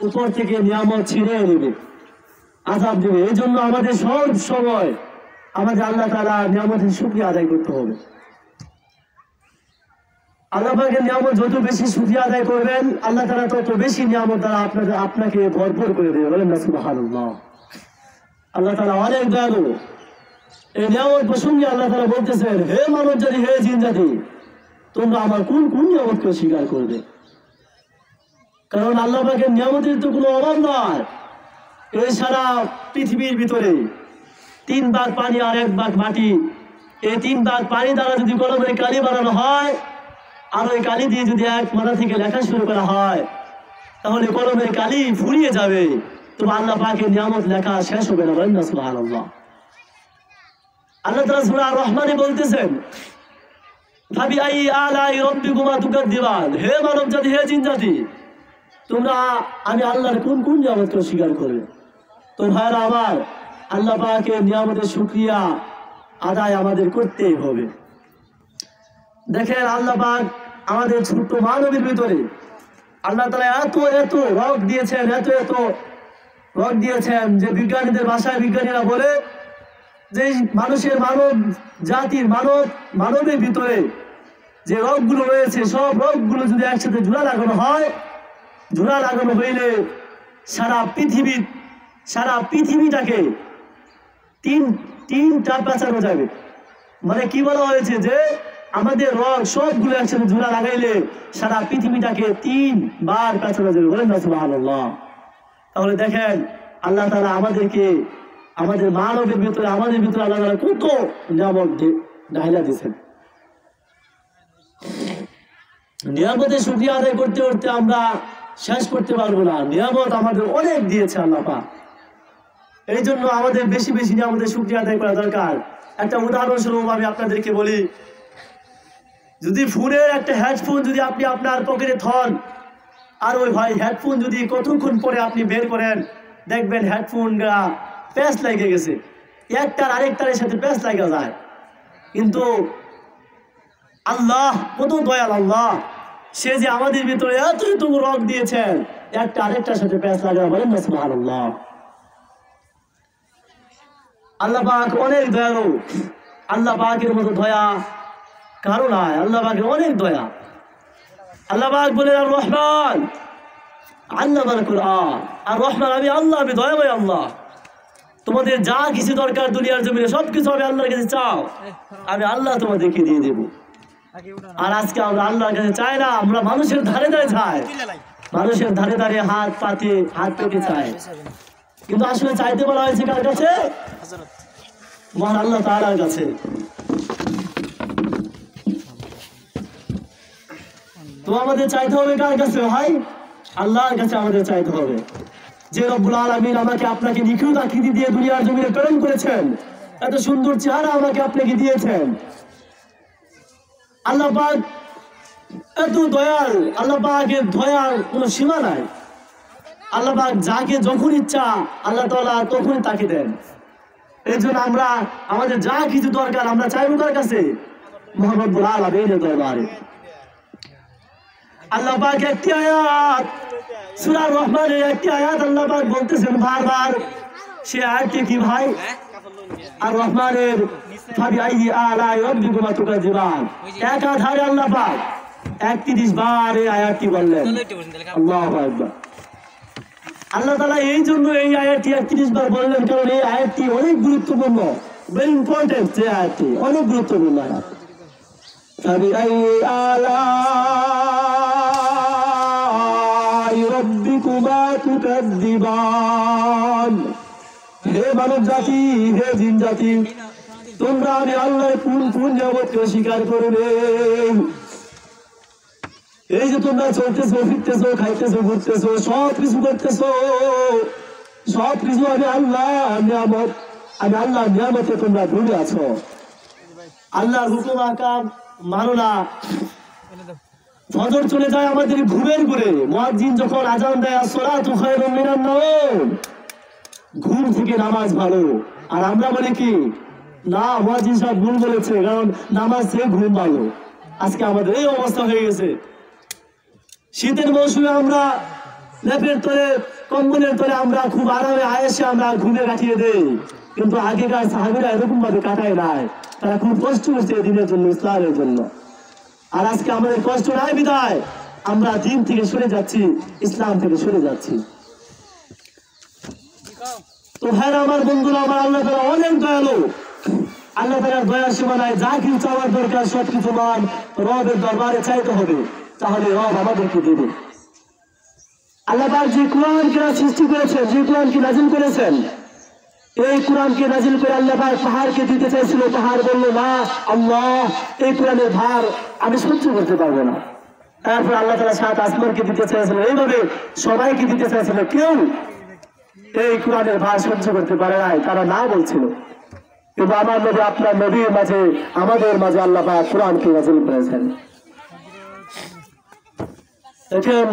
উপর থেকে নিয়ামত ছিনিয়ে নেবে, আযাব দেবে। এই জন্য আমাদের সব সময় আমাদের আল্লাহ তাআলা নিয়ামতের শুকরিয়া আদায় করতে হবে। আল্লাহ পাকের নিয়ামত যত বেশি শুকরিয়া আদায় করবেন, আল্লাহ তাআলা তত বেশি নিয়ামত দ্বারা আপনাকে ভরপুর করে দেবে। বলেন না সুবহানাল্লাহ। আল্লাহ তাআলা অনেক দয়ালু। এই নিয়ামত প্রসঙ্গে আল্লাহ তাআলা বলতেছেন, হে মানব জাতি, হে জিন জাতি, তোমরা আমার কোন কোন নিয়ামতকে স্বীকার করবে? কারণ আল্লাহ পাকের নিয়ামতের তো কোনো অভাব নয়। এই সারা পৃথিবীর ভিতরে 3 ভাগ পানি আর 1 ভাগ মাটি, এই 3 ভাগ পানি দ্বারা যদি কলমের কালি বানানো হয়, আর ওই কালি দিয়ে যদি এক মাথা থেকে লেখা শুরু করা হয়, তাহলে কলমের কালি ফুরিয়ে যাবে, তবে আল্লাহ পাকের নিয়ামত লেখা শেষ হবে না। বলেন না সুবহানাল্লাহ। আল্লাহ তাআলা সূরা আর-রহমানে বলতেছেন, ফাবিআই আলাই রাব্বিকুমা তুকাদ্দিবান, হে মানব জাতি, হে জিন জাতি, তোমরা আমি আল্লাহর কোন কোন নিয়ামতকে স্বীকার করবে? তো ভাইরা আমার, আল্লাহ পাকের নিয়ামতের শুকরিয়া আদায় আমাদের করতেই হবে। দেখেন, আল্লাহ পাক আমাদের ছোট্ট মানবের ভিতরে আল্লাহ তাআলা এত এত রোগ দিয়েছেন, এত এত রোগ দিয়েছেন যে বিজ্ঞানীদের ভাষায় বিজ্ঞানীরা বলে যে মানুষের মানবের ভিতরে যে রোগগুলো রয়েছে, সব রোগগুলো যদি একসাথে জোড়া লাগানো হয়, জোড়া লাগানো হইলে সারা পৃথিবীটাকে তিনটা পেঁচানো যাবে। মানে কি বলা হয়েছে যে আমাদের রোগ সবগুলো একসাথে জোড়া লাগাইলে সারা পৃথিবীটাকে 3 বার পেঁচানো যাবে। বলেন না সুবহানাল্লাহ। তাহলে দেখেন, আল্লাহ তাআলা আমাদেরকে আমাদের মানবের ভিতরে আমাদের ভিতরে আল্লাহ তাআলা কত নিয়ামত ঢাইলা দিয়েছেন। নিয়ামতের শুকরিয়া আদায় করতে করতে আমরা শেষ করতে পারবো না। নিয়ামত আমাদের অনেক দিয়েছে আল্লাহ পাক। এই জন্য আমাদের বেশি বেশি নিয়ামতের শুকরিয়া আদায় করা দরকার। একটা উদাহরণস্বরূপ আমি আপনাদেরকে বলি, যদি ফোনের একটা হেডফোন যদি আপনি আপনার পকেটে থন, আর ওই ভাই হেডফোন যদি কতক্ষণ পরে আপনি বের করেন, দেখবেন হেডফোনটা প্যাঁচ লেগে গেছে, একটার আরেকটার সাথে প্যাঁচ লাগা যায়। কিন্তু আল্লাহ কত দয়াল আল্লাহ, সে যে আমাদের ভিতরে এতটুকু রোগ দিয়েছেন, একটা আরেকটার সাথে প্যাঁচ লাগা। বলেন না সুবহানাল্লাহ। আল্লাহ পাক অনেক দয়ালু। আল্লাহ পাকের মতো দয়া কারো নাই। আল্লাহ পাকের অনেক দয়া। আল্লাহ পাক বলেন, আর রহমান আল্লামাল কুরআন, আর রহমান আমি আল্লাহ, আমি দয়াময় আল্লাহ। তোমাদের যা কিছু দরকার দুনিয়ার জমিনে সবকিছু আমি আল্লাহর কাছে চাও, আমি আল্লাহ তোমাদেরকে দিয়ে দেবো। আর আজকে আমরা আল্লাহর কাছে চাই না, আমরা মানুষের ধারে ধারে চাই, মানুষের ধারে ধারে হাত পেতে চাই। কিন্তু আসলে চাইতে বলা হয়েছে কার কাছে? মহান আল্লাহ তাআলার কাছে। তো আমাদের চাইতে হবে কার কাছে ভাই? আল্লাহর কাছে আমাদের চাইতে হবে। যে রব্বুল আলামিন আমাকে আপনাকে নিখুঁত আকৃতি দিয়ে দুনিয়ার জমিনে প্রেরণ করেছেন, এত সুন্দর চেহারা আমাকে আপনাকে দিয়েছেন। আল্লাহ পাক এত দয়াল, আল্লাহ পাকের দয়ার কোনো সীমা নাই। আল্লাহ পাক যাকে যখন ইচ্ছা আল্লাহ তাআলা তখনই তাকে দেন। এই জন্য আমরা আমাদের যা কিছু দরকার আমরা চাইবো কার কাছে? মহান রব্বুল আলামিনের দরবারে। আল্লাহ পাক একটি আয়াত, সূরা আর-রহমানের একটি আয়াত আল্লাহ পাক বলতেছেন বারবার। সে আয়াতটি কি ভাই? আর-রহমানের ফাবিআই আলাই রাব্বিকুমা তুকাযিবান, একাধারে আল্লাহ পাক 31 বার এই আয়াতটি বললেন। আল্লাহু আকবার। আল্লাহ তাআলা এই জন্য এই আয়াতটি 31 বার বললেন, কারণ এই আয়াতটি অনেক গুরুত্বপূর্ণ, ভেরি ইম্পর্টেন্ট। যে আয়াতটি অনেক গুরুত্বপূর্ণ আয়াত। ফাবিআই আলাই রাব্বিকুমা তুকাযিবান, হে মানব জাতি, হে জিন জাতি, তোমরা আমি আল্লাহর কোন কোন নিয়ামতকে স্বীকার করবে? এই যে তোমরা চলতেছো, ফিরতেছো, খাইতেছো, ঘুরতেছো, সব কিছু করতেছো, সব কিছু আমি আল্লাহর নিয়ামত, আমি আল্লাহর নিয়ামতে তোমরা ডুবে আছো। আল্লাহর হুকুম আহকাম মানো না। ফজর চলে যায় আমাদের ঘুমের ঘুরে, মুয়াজ্জিন যখন আযান দেয় আসসালাতু খায়রুম মিনান নাওম, ঘুম থেকে নামাজ ভালো। আর আমরা বলি কি না, মুয়াজ্জিন সাহেব ভুল বলেছে, কারণ নামাজ থেকে ঘুম ভালো। আজকে আমাদের এই অবস্থা হয়ে গেছে। শীতের মৌসুমে আমরা লেপের তলে কম্বলের তলে আমরা খুব আরামে আয়েসে আমরা ঘুমে কাটিয়ে দেই, কিন্তু আগেকার সাহাবীরা এরকম ভাবে কাটায় নাই। তারা খুব কষ্ট করছে দিনের জন্য, ইসলামের জন্য। আর আজকে আমাদের কষ্ট নাই বিদায় আমরা দিন থেকে সরে যাচ্ছি, ইসলাম থেকে সরে যাচ্ছি। তো ভাইরা আমার, বন্ধুরা আমার, আল্লাহ তাআলা অনেক দয়ালু। আল্লাহ তাআলার দয়ার সীমা নাই। যা কিছু চাওয়ার দরকার সবকিছু মান রবের দরবারে চাইতে হবে, তাহলে রব আমাদেরকে দেবে। আল্লাহ পাক যে কোরআনকে সৃষ্টি করেছেন, যে কোরআনকে নাজিল করেছেন, এই কোরআনকে নাজিল করে আল্লাহ পাক পাহাড়কে দিতে চাইছিল। পাহাড় বলল, না আল্লাহ, এই কোরআনের ভার আমি সহ্য করতে পারবো না। তারপর আল্লাহ তাআলা সাত আসমানকে দিতে চাইছিল, এইভাবে সবাইকে দিতে চাইছিল। কেউ এই কোরআনের ভার সহ্য করতে পারে নাই, তারা না বলছিল। কিন্তু আমার নবী, আপনার নবীর মাঝে, আমাদের মাঝে আল্লাহ পাক কোরআনকে নাজিল করেছেন। দেখেন,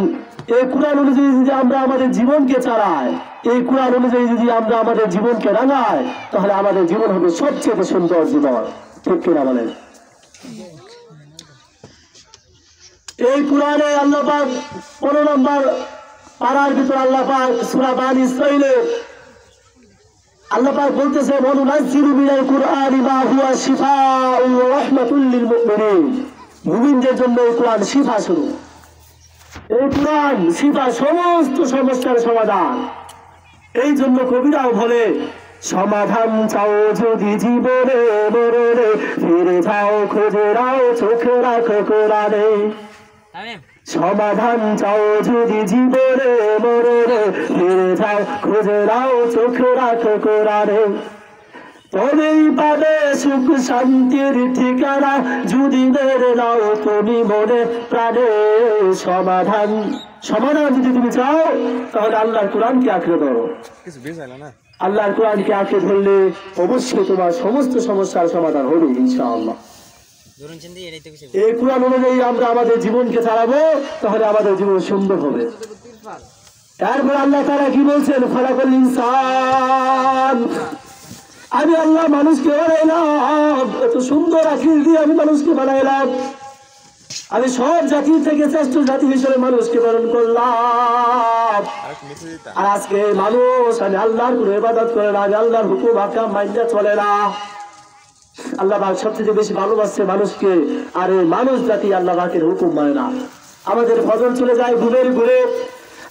এই কোরআন অনুযায়ী যদি আমরা আমাদের জীবনকে চালাই, এই কোরআন অনুযায়ী যদি আমরা আমাদের জীবনকে রাঙাই, তাহলে আমাদের জীবন হবে সবচেয়ে সুন্দর জীবন। ঠিক কিনা বলেন? এই কোরআনে আল্লাহ পাক 15 নম্বর পারার ভিতর আল্লাহ পাক সূরা বানী ইসরাঈলে আল্লাহ পাক বলতেছে, ওয়ানুনাজ্জিলু মিনাল কুরআনি মা হুয়া শিফাউন ওয়া রাহমাতুল লিল মুমিনিন। মুমিনদের জন্য এই কোরআন শিফা স্বরূপ। এই কোরআন শিফা, সমস্ত সমস্যার সমাধান। এই জন্য কবিরাও বলে, সমাধান চাও যদি জীবনে মরণে, ফিরে যাও খুঁজে নাও চোখে রাখো কোরআনে। সমাধান চাও যদি জীবনে মরণে, ফিরে যাও খুঁজে নাও চোখে রাখো কোরআনে। তবেই পাবে সুখ শান্তির ঠিকানা, যদি মেরে নাও তুমি মনে প্রাণে। সমাধান যদি তুমি চাও, তাহলে আল্লাহর কোরআনকে আঁকড়ে ধরো। আল্লাহর কোরআনকে আঁকড়ে ধরলে অবশ্যই তোমার সমস্ত সমস্যার সমাধান হবে ইনশাআল্লাহ। এই কোরআন অনুযায়ী আমরা আমাদের জীবনকে চালাবো, তাহলে আমাদের জীবন সুন্দর হবে। তারপর আল্লাহ তাআলা কি বলছেন, খলাকাল ইনসান, আমি আল্লাহ মানুষকে বানাইলাম, এত সুন্দর আকৃতি দিয়ে আমি মানুষকে বানাইলাম। আমি সব জাতি থেকে শ্রেষ্ঠ জাতি হিসেবে মানুষকে পালন করলাম। আর আজকে মানুষ, আমি আল্লাহর কোনো ইবাদত করে না, আমি আল্লাহর হুকুম আহকাম মাইনা চলে না। আল্লাহ পাক সবচেয়ে বেশি ভালোবাসছে মানুষকে, আর এই মানুষ জাতি আল্লাহ পাকের হুকুম মানে না। আমাদের ফজর চলে যায় ঘুমের ঘুরে,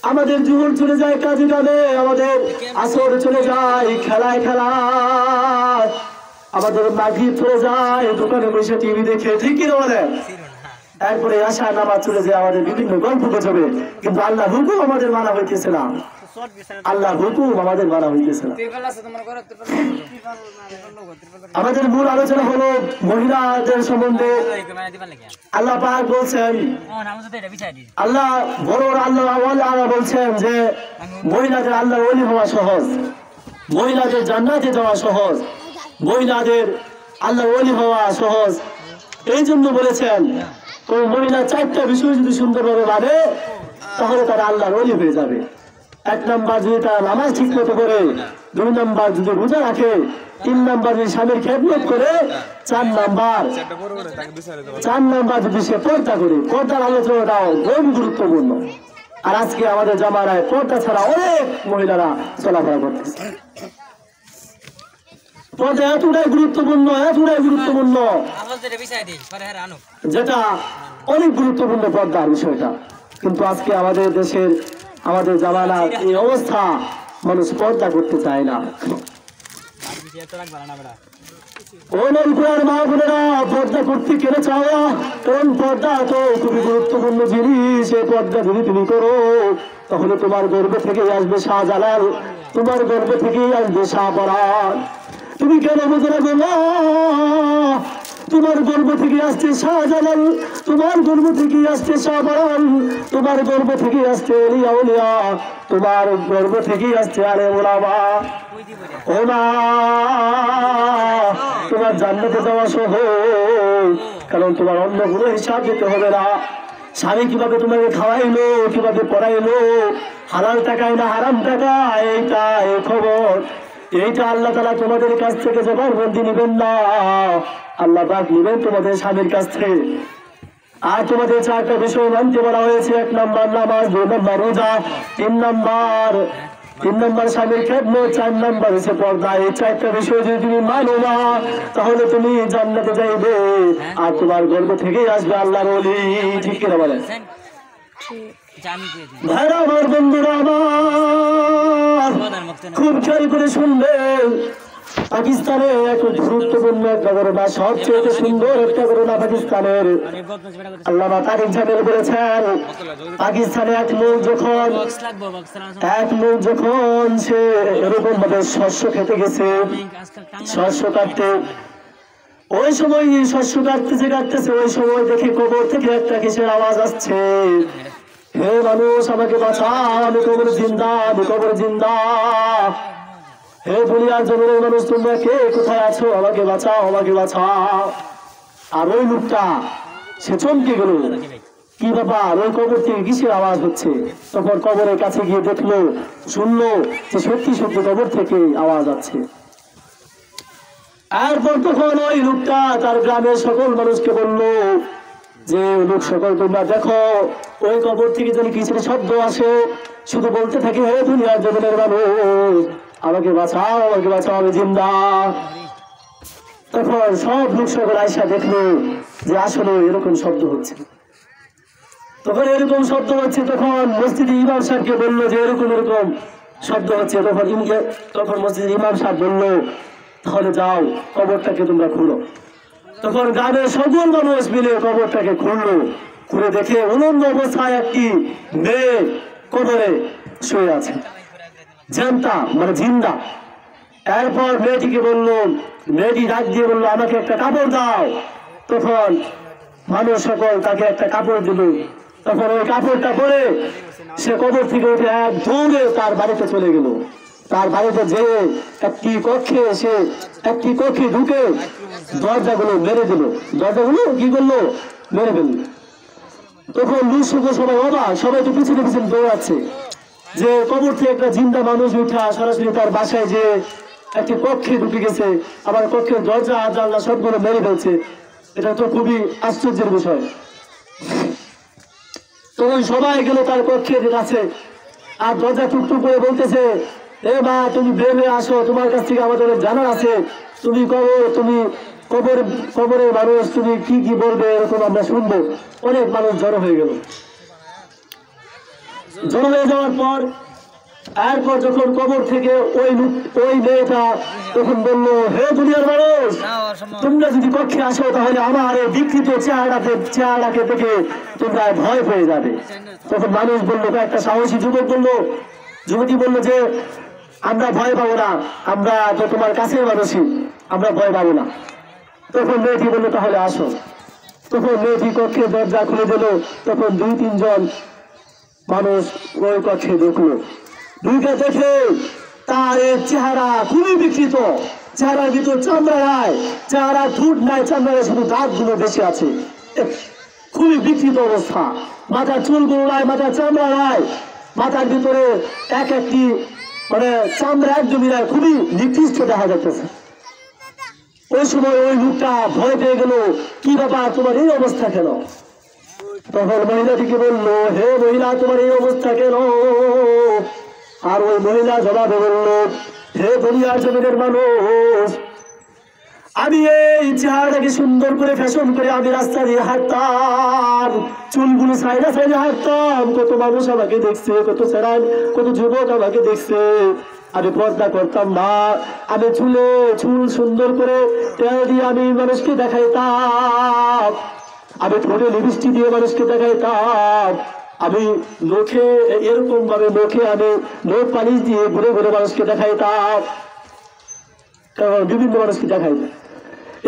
আমাদের জোহর চলে যায় কাজে কামে, আমাদের আসর চলে যায় খেলায় খেলায়, আমাদের মাগরিব চলে যায় দোকানে বসে টিভি দেখে। ঠিক কি বলে? এরপরে আশা নামাজ চলে যায় আমাদের বিভিন্ন গল্প গুজবে, কিন্তু আল্লাহ হুকুম আমাদের মানা হইতেছে না। আল্লাহ হুকুম আমাদের মানা হইতেছে না। আমাদের মূল আলোচনা হলো মহিলাদের সম্বন্ধে। আল্লাহ পাক বলছেন, আল্লাহ বড় আল্লাহ বলছেন যে মহিলাদের আল্লাহর ওলি হওয়া সহজ, মহিলাদের জান্নাতে যাওয়া সহজ, মহিলাদের আল্লাহর ওলি হওয়া সহজ। এই জন্য বলেছেন, কোন মহিলা 4টা বিষয় যদি সুন্দরভাবে মানে, তাহলে তারা আল্লাহর ওলি হয়ে যাবে। 1 নম্বর যদি তারা নামাজ ঠিক মতো করে, 2 নম্বর যদি রোজা রাখে, 3 নম্বর যদি স্বামীর খেদমত করে, 4 নম্বর যদি সে পর্দা করে। পর্দার আলোচনাটাও খুব গুরুত্বপূর্ণ। আর আজকে আমাদের জামানায় পর্দা ছাড়া অনেক মহিলারা চলাফেরা করতেছে। পর্দা এতটাই গুরুত্বপূর্ণ, এতটাই গুরুত্বপূর্ণ, যেটা অনেক গুরুত্বপূর্ণ পর্দার বিষয়টা। কিন্তু আজকে আমাদের দেশের, আমাদের জামানার এই অবস্থা, মানুষ পর্দা করতে চায় না। পর্দা করতে কেন চাও না? কারণ পর্দা তো খুবই গুরুত্বপূর্ণ জিনিস। এই পর্দা যদি তুমি করো, তাহলে তোমার গর্ভ থেকে আসবে শাহজালাল, তোমার গর্ভ থেকে আসবে শাহপরাণ। তুমি কেন বুঝে রাখো না? তোমার গর্ভ থেকে আসছে শাহজালাল, তোমার গর্ভ থেকে আসছে শাহপরাণ, তোমার গর্ভ থেকে আসছে ওলিয়া উলিয়া, তোমার গর্ভ থেকে আসছে আলে ওলামা। ও মা, তোমার জান্নাতে যাওয়া সহজ, কারণ তোমার অন্য কোনো হিসাব দিতে হবে না। স্বামী কিভাবে তোমাকে খাওয়াইলো, কিভাবে পড়াইলো, হালাল টাকায় না হারাম টাকা, এইটা এই খবর, এইটা আল্লাহ তাআলা তোমাদের কাছ থেকে জবানবন্দি নেবেন না। আল্লাহ পাক নেবেন তোমাদের স্বামীর কাছ থেকে। আর তোমাদের চারটা বিষয় মানতে বলা হয়েছে। 1 নম্বর নামাজ, 2 নম্বর রোজা, 3 নম্বর স্বামীর খেদমত, 4 নম্বর হচ্ছে পর্দা। এই চারটা বিষয় যদি তুমি মানো না তাহলে তুমি জান্নাতে যাইবে আর তোমার গর্ব থেকেই আসবে আল্লাহর ওলি। ঠিক কিনা বলেন ভাইরা আমার, বন্ধুরা আমার, খুব খেয়াল করে শুনবে। পাকিস্তানে এক গুরুত্বপূর্ণ একটা ঘটনা, সবচেয়ে সুন্দর একটা ঘটনা পাকিস্তানের। আল্লামা তারিক জামিল বলেছেন, পাকিস্তানে এক লোক যখন সে এরকম ভাবে শস্য খেতে গেছে, শস্য কাটতে, ওই সময় শস্য কাটতেছে ওই সময় দেখে কবর থেকে একটা কিসের আওয়াজ আসছে, হে মানুষ আমাকে বাঁচাও, আমি কবর জিন্দা, আমি কবর জিন্দা। হে দুনিয়ার জমিনের মানুষ, তোমরা কে কোথায় আছো, আমাকে বাঁচাও, আমাকে বাঁচাও। আর ওই লোকটা সে চমকে গেল, কি ব্যাপার, ওই কবর থেকে কিসের আওয়াজ হচ্ছে? তখন কবরের কাছে গিয়ে দেখলো, শুনলো যে সত্যি সত্যি কবর থেকে আওয়াজ আছে। এরপর তখন ওই লোকটা তার গ্রামের সকল মানুষকে বললো যে লোক সকল তোমরা দেখো, ওই কবর থেকে যদি কিসের শব্দ আসে শুধু বলতে থাকে, হে দুনিয়ার জমিনের মানুষ আমাকে বাঁচাও, আমাকে বাঁচাও, আমি জিন্দা। তখন সব লোক সকল আয়সা দেখলো যে আসলে এরকম শব্দ হচ্ছে। তখন এরকম শব্দ হচ্ছে, তখন মসজিদে ইমাম সাহেবকে বললো যে এরকম শব্দ হচ্ছে। তখন মসজিদের ইমাম সাহেব বললো, তাহলে যাও কবরটাকে তোমরা খুঁড়ো। তখন গ্রামের সকল মানুষ মিলে কবরটাকে খুঁড়লো, খুঁড়ে দেখে উলঙ্গ অবস্থায় একটি মেয়ে কবরে শুয়ে আছে, জানতা মানে জিন্দা। এরপর মেয়েটি ডাক দিয়ে বললো, আমাকে একটা কাপড় দাও। তখন মানুষ সকল তাকে একটা কাপড় দিল। তখন ওই কাপড়টা পরে সে কবর থেকে উঠে এক দৌড়ে তার বাড়িতে চলে গেল। তার বাড়িতে যেয়ে একটি কক্ষে ঢুকে দরজাগুলো মেরে দিল, দরজাগুলো কি করলো, মেরে ফেলল। তখন লোক সবাই অবাক, সবাই তো পিছনে পিছনে দৌড়াচ্ছে যে কবর থেকে একটা জিন্দা মানুষ উঠা সরাসরি তার বাসায় যে একটি কক্ষে ঢুকে গেছে, আবার কক্ষের দরজা জানলা সবগুলো মেরে ফেলছে। এটা তো খুবই আশ্চর্যের বিষয়। তখন সবাই গেল তার কক্ষের কাছে, আর দরজা টুকটুক করে বলতেছে, এ মা তুমি বের হয়ে আসো, তোমার কাছ থেকে আমাদের জানার আছে, তুমি কবরের মানুষ, তুমি কি কি বলবে এরকম আমরা শুনবো। অনেক মানুষ জড়ো হয়ে গেল। জড়ো হয়ে যাওয়ার পর এরপর যখন কবর থেকে ওই মেয়েটা তখন বললো, হে দুনিয়ার মানুষ, তোমরা যদি কক্ষে আসো তাহলে আমার এই বিকৃত চেহারাকে দেখে তোমরা ভয় পেয়ে যাবে। তখন মানুষ বললো, একটা সাহসী যুবতী বললো যে আমরা ভয় পাবো না, আমরা তো তোমার কাছের মানুষই, আমরা ভয় পাবো না। তখন মেয়েটি বললো, তাহলে আসো। তখন মেয়েটি কক্ষের দরজা খুলে দিল। তখন 2-3 জন মানুষ ওই কক্ষে ঢুকলো। ঢুকে দেখে তার চেহারা খুবই বিকৃত, চেহারার ভিতর চামড়া নাই, চেহারা ঠোঁট নাই, চামড়ায় শুধু দাঁতগুলো বেশি আছে, খুবই বিকৃত অবস্থা। মাথার চুলগুলো নাই, মাথার চামড়া নাই, মাথার ভিতরে একটি মানে চামড়া একদমই নাই, খুবই নিকৃষ্ট দেখা যাচ্ছে। ওই সময় ওই লোকটা ভয় পেয়ে গেল, কি ব্যাপার, তোমার এই অবস্থা কেন? তখন মহিলাটিকে বললো, হে মহিলা, তোমার এই অবস্থা কেন? আর ওই মহিলা জবাবে বলল, হে দুনিয়ার জমিনের মানুষ, আমি এই চেহারাটাকে সুন্দর করে ফ্যাশন করে আমি রাস্তা দিয়ে হাঁটতাম, চুলগুলো সাইডে হাঁটতাম, কত মানুষ আমাকে দেখছে, কত যুবক আমাকে দেখছে। আমি পর্দা করতাম না, আমি চুল সুন্দর করে তেল দিয়ে আমি মানুষকে দেখাইতাম, আমি ঠোঁটে লিপস্টিক দিয়ে মানুষকে দেখাইতাম, আমি মুখে এরকম ভাবে আমি নোট পালিশ দিয়ে ঘুরে ঘুরে মানুষকে দেখাইতাম, বিভিন্ন মানুষকে দেখাইতাম।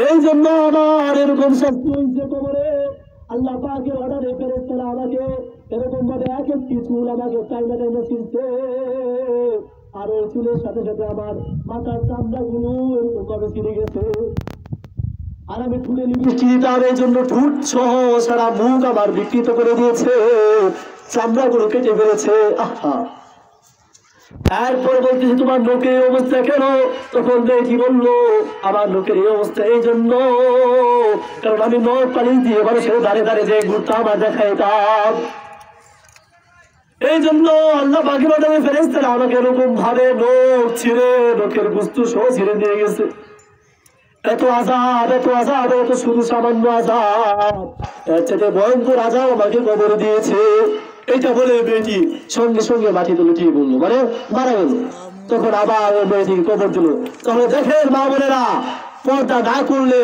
এই জন্য আমার এরকম শাস্তি হয়েছে কবরে। আল্লাহ পাকের অর্ডারে ফেরেশতারা আমাকে এরকম ভাবে একটি চুল আমাকে টাইমে ছিঁড়ছে, আর ওই চুলের সাথে সাথে আমার মাথার চামড়া গুলো এরকম ভাবে ছিঁড়ে গেছে। আর আমি ঠুলে লিপস্টিক দিতাম, এই জন্য ঠোঁট সহ সারা মুখ আমার বিকৃত করে দিয়েছে, চামড়া গুলো কেটে ফেলেছে। আহা, এরপর বলতেছি তোমার লোকের এই অবস্থা কেন? তখন মেয়েটি বললো আমার লোকের এই অবস্থা এই জন্য কারণ আমি নখ পালিশ দিয়ে মানুষের দাঁড়িয়ে দাঁড়িয়ে যে ঘুরতাম আর দেখাইতাম, এই জন্য আল্লাহ বাকি বাদামে ফেরেশতারা আমাকে এরকম ভাবে নখ ছিঁড়ে নখের বস্তু সহ ছিঁড়ে দিয়ে গেছে। এত আযাব, এত আযাব, এত শুধু সামান্য আযাব, এর চেয়ে ভয়ঙ্কর আযাব আমাকে কবরে দিয়েছে। এটা বলে মেয়েটি সঙ্গে সঙ্গে মাটি তুলে ঠিক বললো, মানে মারা গেল। তখন আবার ওই মেয়েটিকে কবর দিল। তাহলে দেখেন মা বোনেরা, পর্দা না করলে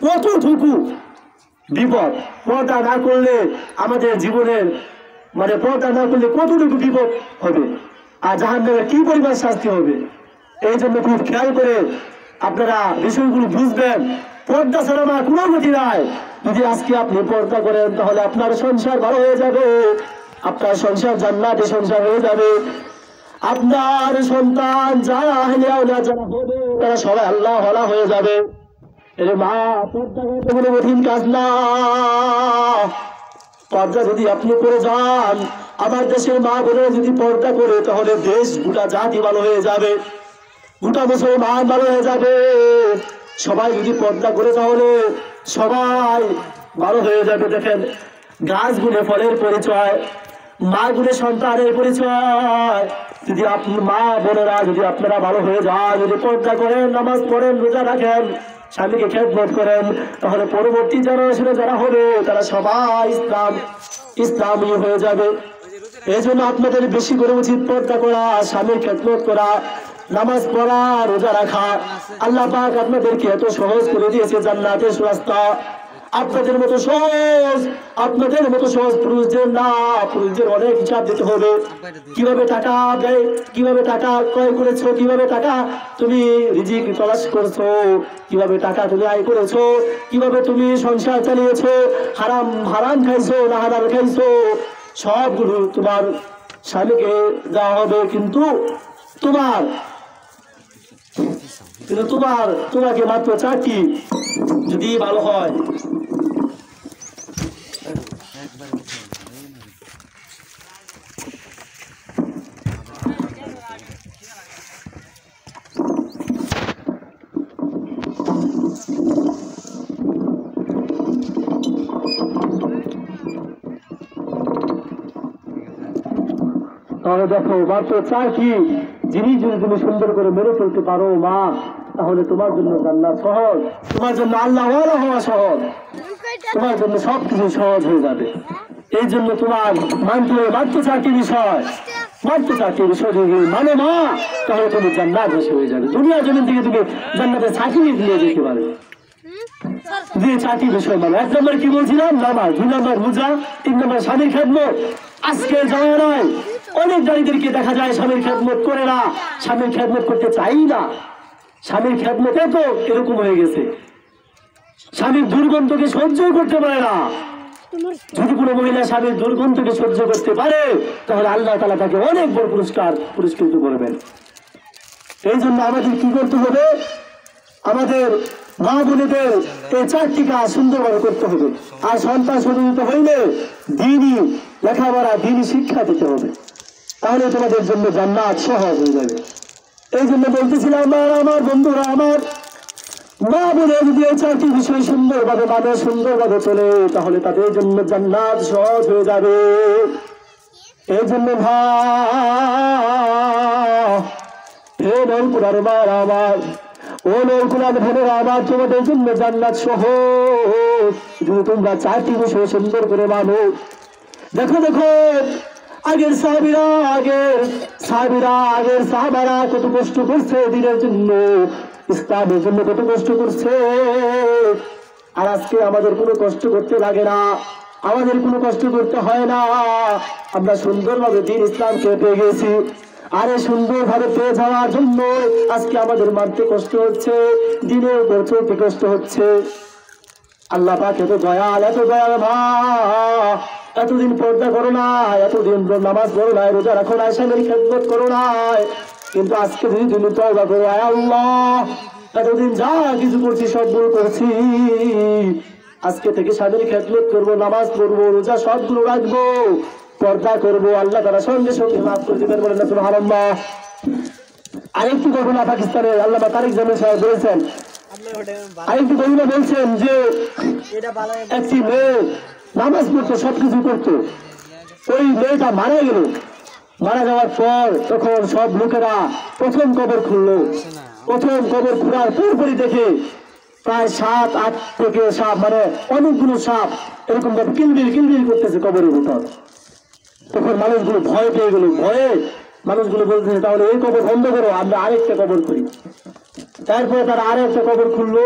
কতটুকু বিপদ, পর্দা না করলে আমাদের জীবনের মানে পর্দা না করলে কতটুকু বিপদ হবে, আর জাহান্নামে কি পরিমাণ শাস্তি হবে। এই জন্য খুব খেয়াল করে আপনারা বিষয়গুলো বুঝবেন। পর্দা ছাড়া না কোনো গতি নাই। যদি আজকে আপনি পর্দা করেন তাহলে আপনার সংসার ভালো হয়ে যাবে, আপনার সংসার জান্নাতি সংসার হয়ে যাবে। আপনার সন্তান যারা যারা হবে তারা সবাই আল্লাহ ওয়ালা হয়ে যাবে। এরে মা, পর্দা করতে কোনো কঠিন কাজ না। পর্দা যদি আপনি করে যান, আমার দেশের মা বোনেরা যদি পর্দা করে তাহলে দেশ গোটা জাতি ভালো হয়ে যাবে, গোটা মুসলমান ভালো হয়ে যাবে। সবাই যদি পর্দা করে তাহলে সবাই ভালো হয়ে যাবে। দেখেন গাছ গুনে ফলের পরিচয়, মা গুনে সন্তানের পরিচয়। যদি আপনি মা বোনেরা যদি আপনারা ভালো হয়ে যান, যদি পর্দা করেন, নামাজ পড়েন, রোজা রাখেন, স্বামীকে খেদমত করেন, তাহলে পরবর্তী জেনারেশনে যারা হবে তারা সবাই ইসলামী হয়ে যাবে। এই জন্য আপনাদের বেশি করে উচিত পর্দা করা, স্বামীর খেদমত করা, নামাজ পড়া, রোজা রাখা। আল্লাহ পাক আপনাদেরকে এত সহজ করে দিয়েছে জান্নাতের রাস্তা। আপনাদের মতো সহজ পুরুষদের না, পুরুষদের অনেক হিসাব দিতে হবে। কিভাবে টাকা দেয়, কিভাবে টাকা ক্রয় করেছো, কিভাবে টাকা তুমি রিজিক তলাশ করছো, কিভাবে টাকা তুমি আয় করেছো, কিভাবে তুমি সংসার চালিয়েছো, হারাম খাইছো না হালাল খাইছো, সবগুলো তোমার স্বামীকে দেওয়া হবে। কিন্তু তোমাকে মাত্র 4টি যদি ভালো হয়। তাহলে দেখো মাত্র 4টি জিনিস যদি তুমি সুন্দর করে মেরে ফেলতে পারো মা, তাহলে তোমার জন্য জান্নাত সহজ, তোমার জন্য আল্লাহ ওয়ালা হওয়া সহজ, তোমার জন্য সবকিছু সহজ হয়ে যাবে। এই জন্য তোমার মাত্র 4টি বিষয়, যদি মানে মা, তাহলে তুমি জান্নাতবাসী হয়ে যাবে। দুনিয়া জমিন থেকে তুমি জান্নাতের সার্টিফিকেট নিয়ে যেতে পারবে। যে 4টি বিষয় মানে 1 নম্বর কি বলছিলাম, নামাজ, 2 নম্বর রোজা, 3 নম্বর স্বামীর খেদমত। আজকে যাওয়া নয়, অনেক নারীদেরকে দেখা যায় স্বামীর খেদমত করে না, স্বামীর খেদমত করতে চাই না। স্বামীর খেদমতে তো এরকম হয়ে গেছে, স্বামীর দুর্গন্ধকে সহ্যই করতে পারে না। যদি কোনো মহিলা স্বামীর দুর্গন্ধকে সহ্য করতে পারে তাহলে আল্লাহ তাআলা তাকে অনেক বড় পুরস্কৃত করবেন। এই জন্য আমাদের কি করতে হবে, আমাদের মা বোনেদের এই 4টি কাজ সুন্দরভাবে করতে হবে। আর সন্তান সন্তানিত হইলে দ্বীনি লেখাপড়া, দ্বীনি শিক্ষা দিতে হবে, তাহলে তোমাদের জন্য জান্নাত সহজ হয়ে যাবে। এই জন্য বলতেছিলাম আমার বন্ধুরা, আমার মা বোনে যদি এই 4টি বিষয় সুন্দরভাবে মানে সুন্দরভাবে চলে তাহলে তাদের জন্য জান্নাত সহজ হয়ে যাবে। এই জন্য হে নলকুলার মার আমার, ও নলকুলার ভেনের আমার, তোমাদের জন্য জান্নাত সহজ যদি তোমরা 4টি বিষয় সুন্দর করে মানো। দেখো আগের সাহাবারা কত কষ্ট করছে দিনের জন্য, ইসলামের জন্য কত কষ্ট করছে। আর আজকে আমাদের কোনো কষ্ট করতে লাগে না, আমাদের কোনো কষ্ট করতে হয় না। আমরা সুন্দরভাবে দ্বীন ইসলামকে পেয়ে গেছি। আর এই সুন্দরভাবে পেয়ে যাওয়ার জন্য আজকে আমাদের মানতে কষ্ট হচ্ছে, দিনের উপর চলতে কষ্ট হচ্ছে। আল্লাহ পাক এত দয়াল মা, এতদিন পর্দা করো না, এতদিন নামাজ পড়ো না, রোজা রাখো না, স্বামীর খেদমত করো না, কিন্তু আজকে যদি তুমি তওবা করো, আয় আল্লাহ এতদিন যা কিছু করছি সব ভুল করছি, আজকে থেকে স্বামীর খেদমত করবো, নামাজ পড়বো, রোজা সবগুলো রাখবো, পর্দা করবো, আল্লাহ তাআলা সঙ্গে সঙ্গে মাফ করে দিবেন। বলেন না সুবহানাল্লাহ। আরেকটি ঘটনা পাকিস্তানের আল্লামা তারিক জামিল সাহেব বলেছেন, আরেকটি ঘটনা বলছেন যে একটি মেয়ে নামাজ পড়তো, সবকিছু করতো, ওই মেয়েটা মারা গেল। মারা যাওয়ার পর তখন সব লোকেরা প্রথম কবর খুললো। প্রথম কবর খোলার পরপরই দেখে প্রায় 7-8 থেকে সাপ, মানে অনেকগুলো সাপ এরকম ভাবে কিলবিল কিলবিল করতেছে কবরের ভিতর। তখন মানুষগুলো ভয় পেয়ে গেল। ভয়ে মানুষগুলো বলতেছে তাহলে এই কবর বন্ধ করো, আমরা আরেকটা কবর করি। তারপরে তারা আরেকটা কবর খুললো।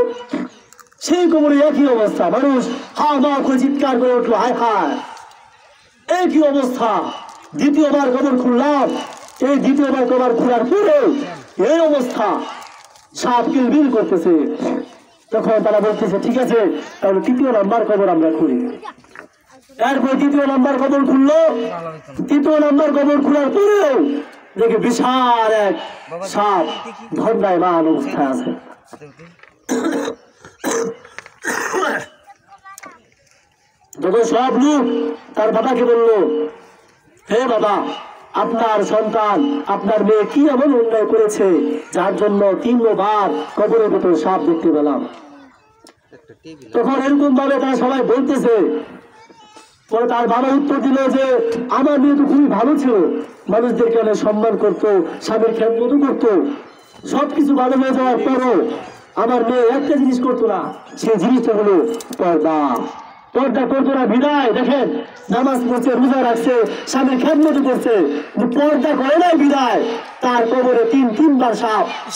সেই কবরে একই অবস্থা, মানুষ হা মা করে চিৎকার করে উঠলো, হায় হায় এই কি অবস্থা। দ্বিতীয়বার কবর খুললাম, এই দ্বিতীয়বার কবর খোলার পরে এই অবস্থা, সাপ কিলবিল করতেছে। তখন তারা বলতেছে ঠিক আছে তাহলে তৃতীয় নাম্বার কবর আমরা খুলি। এরপর তৃতীয় নাম্বার কবর খুললো। তৃতীয় নাম্বার কবর খোলার পরেও দেখে বিশাল এক সাপ ধন্দায়মান অবস্থায় আছে। যখন সব লোক তার বাবাকে বলল, হে বাবা, আপনার সন্তান, আপনার মেয়ে কি এমন অন্যায় করেছে যার জন্য 3বার কবরের ভিতর সাপ দেখতে পেলাম। তখন এরকম ভাবে তারা সবাই বলতেছে। পরে তার বাবা উত্তর দিল যে আমার মেয়ে তো খুবই ভালো ছিল, মানুষদেরকে অনেক সম্মান করতো, স্বামীর খেদমত করতো, সবকিছু ভালো হয়ে যাওয়ার পরও আমার মেয়ে একটা জিনিস করতো না, সেই জিনিসটা হলো পর্দা। পর্দা করতো না বিদায় দেখেন নামাজ পড়ছে, রোজা রাখছে, স্বামীর খেদমত করছে, পর্দা করে নাই বিদায় তার কবরে 3বার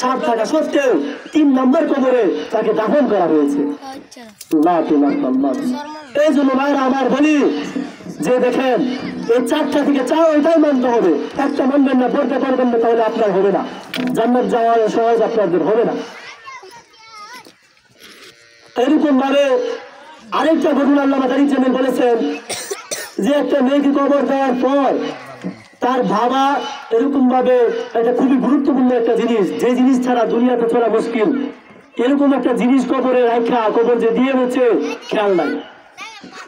সাপ থাকা সত্ত্বেও 3 নম্বর কবরে তাকে দাফন করা হয়েছে। এই জন্য ভাইরা আমার বলি যে দেখেন এই 4টা থেকে 4 ওইটাই মানতে হবে। একটা মানবেন না, পর্দা করবেন না, তাহলে আপনার হবে না, জান্নাত যাওয়া সহজ আপনাদের হবে না। এরকম ভাবে আরেকটা ঘটনা আল্লামা তারিক জামিল বলেছেন যে একটা মেয়েকে কবর দেওয়ার পর তার বাবা এরকম ভাবে একটা খুবই গুরুত্বপূর্ণ একটা জিনিস, যে জিনিস ছাড়া দুনিয়াতে চলা মুশকিল, এরকম একটা জিনিস কবরে রাখা, কবর যে দিয়ে হচ্ছে খেয়াল নাই।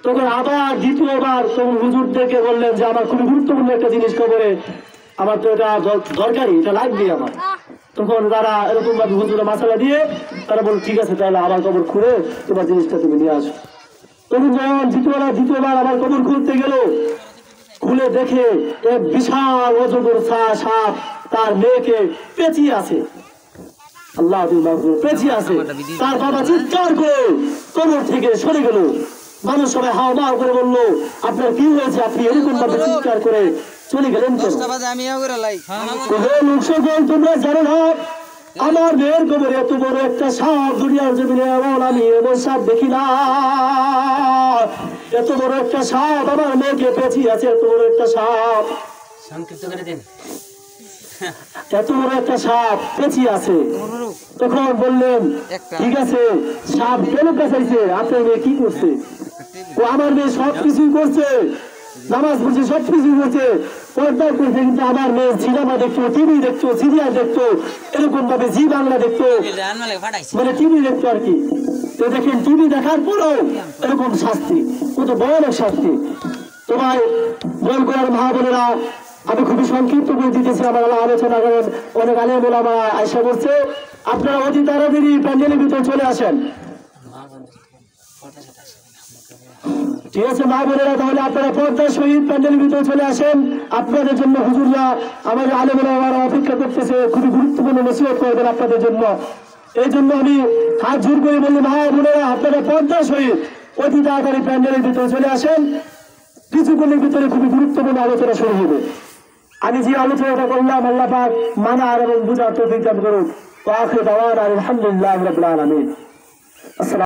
তখন আবার দ্বিতীয়বার তখন হুজুরদেরকে বললেন যে আমার খুবই গুরুত্বপূর্ণ একটা জিনিস কবরে, আমার তো এটা দরকারি, এটা লাগবে আমার। তখন তারা এরকম ভাবে হুজুরে মাসালা দিয়ে তারা বলল ঠিক আছে তাহলে আবার কবর খুঁড়ে তোমার জিনিসটা তুমি নিয়ে আসো। তখন যখন দ্বিতীয়বার আবার কবর খুলতে গেল, খুলে দেখে এক বিশাল অজগর সাপ তার মেয়েকে পেঁচিয়ে আছে। আল্লাহ পেঁচিয়ে আছে। তার বাবা চিৎকার করে কবর থেকে সরে গেল। মানুষ সবাই হাওয়া মাও করে বললো আপনার কি হয়েছে, আপনি এরকম ভাবে চিৎকার করে চলে গেলেন কেন? তোমরা জানো না আমার মেয়ের কবরে এত বড় একটা সাপ দুনিয়ার জমিনে এমন আমি এমন সাপ দেখি না। এত বড় একটা সাপ আমার মেয়েকে পেঁচিয়ে আছে, এত বড় একটা সাপ, এত বড় একটা সাপ পেঁচিয়ে আছে। তখন বললেন ঠিক আছে সাপ কেন পেঁচাইছে, আপনার মেয়ে কি করছে? ও আমার মেয়ে সবকিছুই করছে, নামাজ পড়ছে, সবকিছুই করছে, পর্দা করছে, কিন্তু আমার মেয়ে সিনেমা দেখতো, টিভি দেখতো, সিরিয়াল দেখতো, এরকম ভাবে জি বাংলা দেখতো, মানে টিভি দেখতো আর কি। তো দেখেন টিভি দেখার পরেও এরকম শাস্তি, কত ভয়ানক শাস্তি। তোমার বল করার মা বোনেরা, আমি খুবই সংক্ষিপ্ত করে দিতেছি, আমার আলোচনা করেন অনেক আলেম ওলামা আয়সা বলছে আপনারা অতি তাড়াতাড়ি প্যান্ডেলের ভিতরে চলে আসেন। ঠিক আছে মা বোনেরা, তাহলে আপনারা পর্দার সহিত প্যান্ডেলের ভিতরে চলে আসেন। আপনাদের জন্য হুজুররা আমাদের আলেম ওলামারা অপেক্ষা করতেছে, খুবই গুরুত্বপূর্ণ নসিহত করবেন আপনাদের জন্য। এই জন্য আমি হাত জোর করে বলি মা বোনেরা আপনারা পর্দার সহিত অতি তাড়াতাড়ি প্যান্ডেলের ভিতরে চলে আসেন। কিছুক্ষণের ভিতরে খুবই গুরুত্বপূর্ণ আলোচনা শুরু হবে। আমি যে আলোচনাটা করলাম আল্লাহ পাক মানার এবং বুঝার তৌফিক দান করুন। ওয়া আখিরু দাওয়ানা আলহামদুলিল্লাহি রাব্বিল আলামিন। আসসালামু